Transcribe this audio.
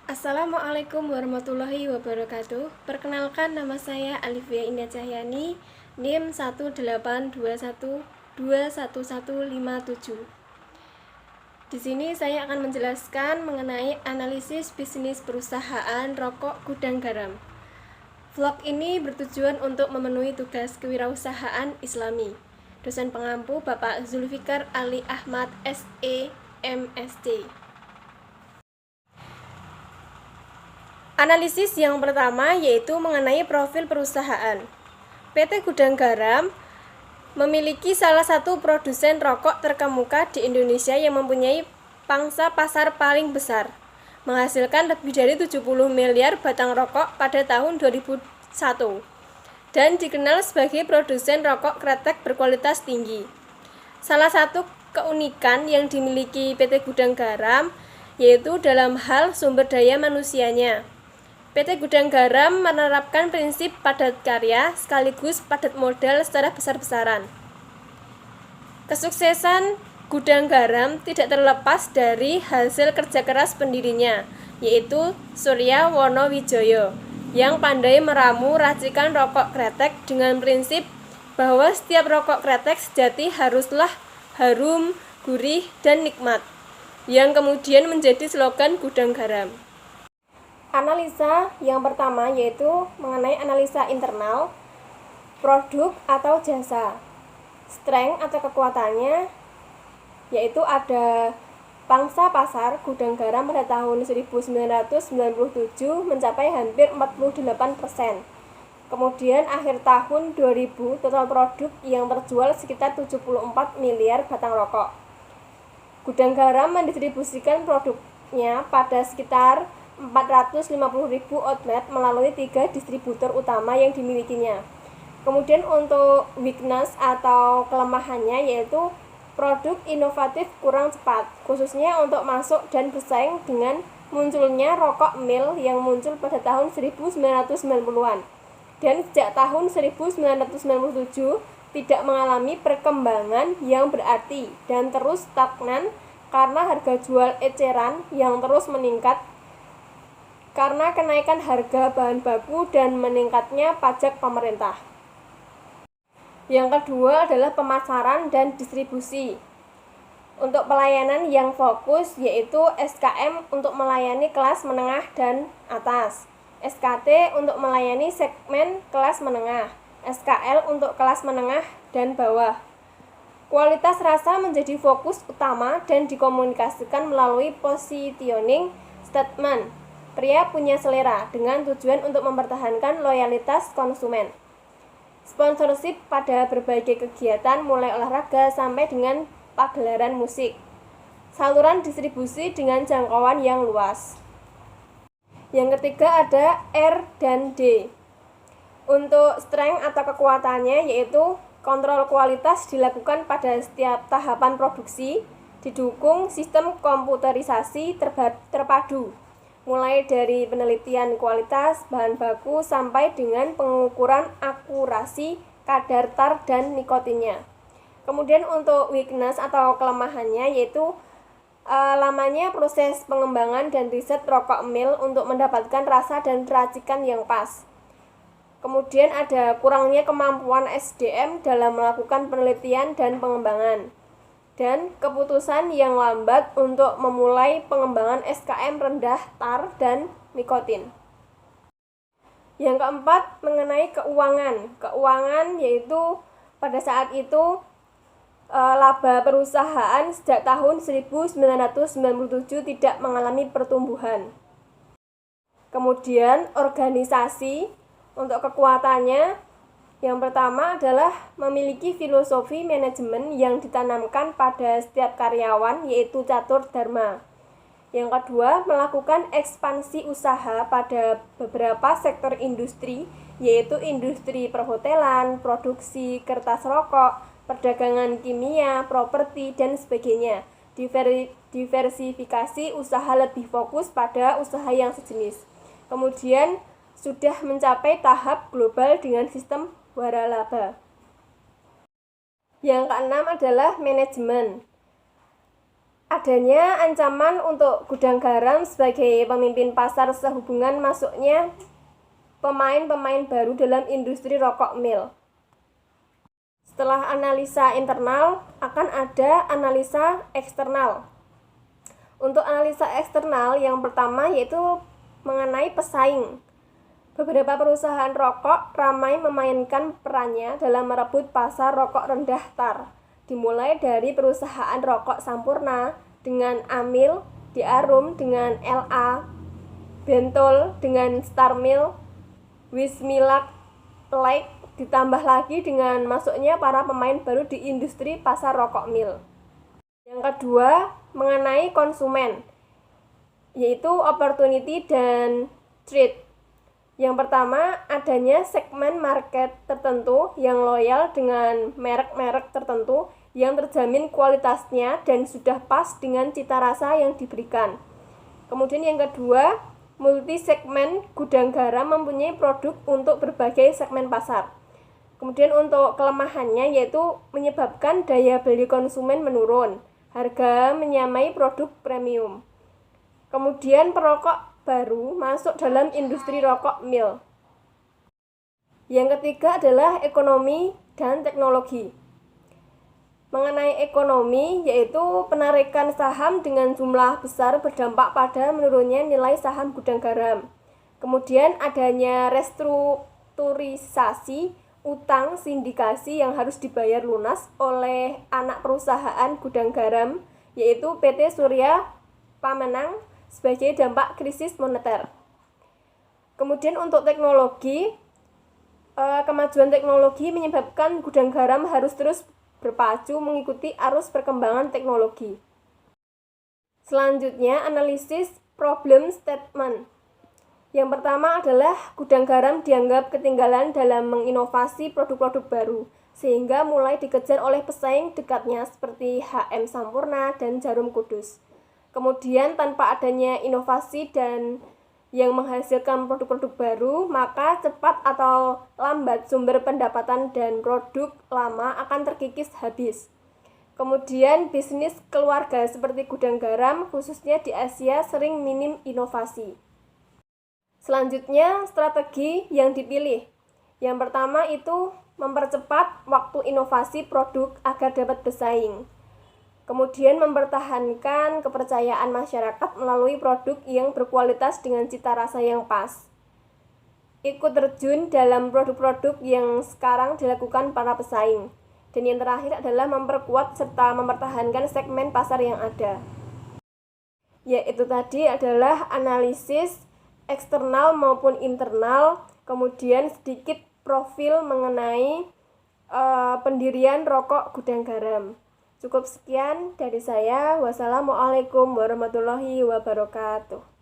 Assalamualaikum warahmatullahi wabarakatuh. Perkenalkan, nama saya Alifia Indah Cahyani, NIM 182121157. Di sini saya akan menjelaskan mengenai analisis bisnis perusahaan rokok gudang garam. Vlog ini bertujuan untuk memenuhi tugas kewirausahaan Islami. Dosen pengampu Bapak Zulfikar Ali Ahmad SE, MSc. Analisis yang pertama yaitu mengenai profil perusahaan. PT Gudang Garam memiliki salah satu produsen rokok terkemuka di Indonesia yang mempunyai pangsa pasar paling besar, menghasilkan lebih dari 70 miliar batang rokok pada tahun 2001, dan dikenal sebagai produsen rokok kretek berkualitas tinggi. Salah satu keunikan yang dimiliki PT Gudang Garam yaitu dalam hal sumber daya manusianya. PT Gudang Garam menerapkan prinsip padat karya sekaligus padat modal secara besar-besaran. Kesuksesan Gudang Garam tidak terlepas dari hasil kerja keras pendirinya, yaitu Surya Wonowijoyo, yang pandai meramu racikan rokok kretek dengan prinsip bahwa setiap rokok kretek sejati haruslah harum, gurih, dan nikmat, yang kemudian menjadi slogan Gudang Garam. Analisa yang pertama yaitu mengenai analisa internal, produk atau jasa. Strength atau kekuatannya yaitu ada pangsa pasar Gudang Garam pada tahun 1997 mencapai hampir 48%. Kemudian akhir tahun 2000 total produk yang terjual sekitar 74 miliar batang rokok. Gudang Garam mendistribusikan produknya pada sekitar 450.000 outlet melalui 3 distributor utama yang dimilikinya. Kemudian untuk weakness atau kelemahannya yaitu produk inovatif kurang cepat, khususnya untuk masuk dan bersaing dengan munculnya rokok mil yang muncul pada tahun 1990-an. Dan sejak tahun 1997 tidak mengalami perkembangan yang berarti dan terus stagnan karena harga jual eceran yang terus meningkat karena kenaikan harga bahan baku dan meningkatnya pajak pemerintah. Yang kedua adalah pemasaran dan distribusi. Untuk pelayanan yang fokus yaitu SKM untuk melayani kelas menengah dan atas, SKT untuk melayani segmen kelas menengah, SKL untuk kelas menengah dan bawah. Kualitas rasa menjadi fokus utama dan dikomunikasikan melalui positioning statement. Pria punya selera dengan tujuan untuk mempertahankan loyalitas konsumen. Sponsorship pada berbagai kegiatan mulai olahraga sampai dengan pagelaran musik. Saluran distribusi dengan jangkauan yang luas. Yang ketiga ada R dan D. Untuk strength atau kekuatannya yaitu kontrol kualitas dilakukan pada setiap tahapan produksi, didukung sistem komputerisasi terpadu, mulai dari penelitian kualitas bahan baku sampai dengan pengukuran akurasi kadar tar dan nikotinnya. Kemudian untuk weakness atau kelemahannya yaitu lamanya proses pengembangan dan riset rokok mil untuk mendapatkan rasa dan racikan yang pas. Kemudian ada kurangnya kemampuan SDM dalam melakukan penelitian dan pengembangan. Dan keputusan yang lambat untuk memulai pengembangan SKM rendah tar dan nikotin. Yang keempat mengenai keuangan. Keuangan yaitu pada saat itu laba perusahaan sejak tahun 1997 tidak mengalami pertumbuhan. Kemudian organisasi untuk kekuatannya yang pertama adalah memiliki filosofi manajemen yang ditanamkan pada setiap karyawan yaitu catur dharma. Yang kedua, melakukan ekspansi usaha pada beberapa sektor industri yaitu industri perhotelan, produksi kertas rokok, perdagangan kimia, properti, dan sebagainya. Diversifikasi usaha lebih fokus pada usaha yang sejenis. Kemudian sudah mencapai tahap global dengan sistem waralaba. Yang keenam adalah manajemen. adanya ancaman untuk gudang garam sebagai pemimpin pasar sehubungan masuknya pemain-pemain baru dalam industri rokok mil. Setelah analisa internal, akan ada analisa eksternal. Untuk analisa eksternal, yang pertama yaitu mengenai pesaing. Beberapa perusahaan rokok ramai memainkan perannya dalam merebut pasar rokok rendah tar, dimulai dari perusahaan rokok Sampurna dengan Amil, Diarum dengan LA, Bentol dengan Starmil, Wismilak, Like, ditambah lagi dengan masuknya para pemain baru di industri pasar rokok mil. Yang kedua, mengenai konsumen, yaitu opportunity dan threat. Yang pertama, adanya segmen market tertentu yang loyal dengan merek-merek tertentu yang terjamin kualitasnya dan sudah pas dengan cita rasa yang diberikan. Kemudian yang kedua, multi segmen gudang garam mempunyai produk untuk berbagai segmen pasar. Kemudian untuk kelemahannya yaitu menyebabkan daya beli konsumen menurun, harga menyamai produk premium. Kemudian perokok baru masuk dalam industri rokok mil. Yang ketiga adalah ekonomi dan teknologi. Mengenai ekonomi, yaitu penarikan saham dengan jumlah besar berdampak pada menurunnya nilai saham gudang garam. Kemudian adanya restrukturisasi utang sindikasi yang harus dibayar lunas oleh anak perusahaan gudang garam, yaitu PT Surya Pamenang sebagai dampak krisis moneter. Kemudian untuk teknologi, kemajuan teknologi menyebabkan gudang garam harus terus berpacu mengikuti arus perkembangan teknologi. Selanjutnya, analisis problem statement. Yang pertama adalah gudang garam dianggap ketinggalan dalam menginovasi produk-produk baru, sehingga mulai dikejar oleh pesaing dekatnya seperti HM Sampurna dan Jarum Kudus. Kemudian tanpa adanya inovasi dan yang menghasilkan produk-produk baru, maka cepat atau lambat sumber pendapatan dan produk lama akan terkikis habis. Kemudian bisnis keluarga seperti gudang garam, khususnya di Asia, sering minim inovasi. Selanjutnya, strategi yang dipilih. Yang pertama itu mempercepat waktu inovasi produk agar dapat bersaing. Kemudian mempertahankan kepercayaan masyarakat melalui produk yang berkualitas dengan cita rasa yang pas. Ikut terjun dalam produk-produk yang sekarang dilakukan para pesaing. Dan yang terakhir adalah memperkuat serta mempertahankan segmen pasar yang ada. Yaitu tadi adalah analisis eksternal maupun internal, kemudian sedikit profil mengenai pendirian rokok gudang garam. Cukup sekian dari saya. Wassalamualaikum warahmatullahi wabarakatuh.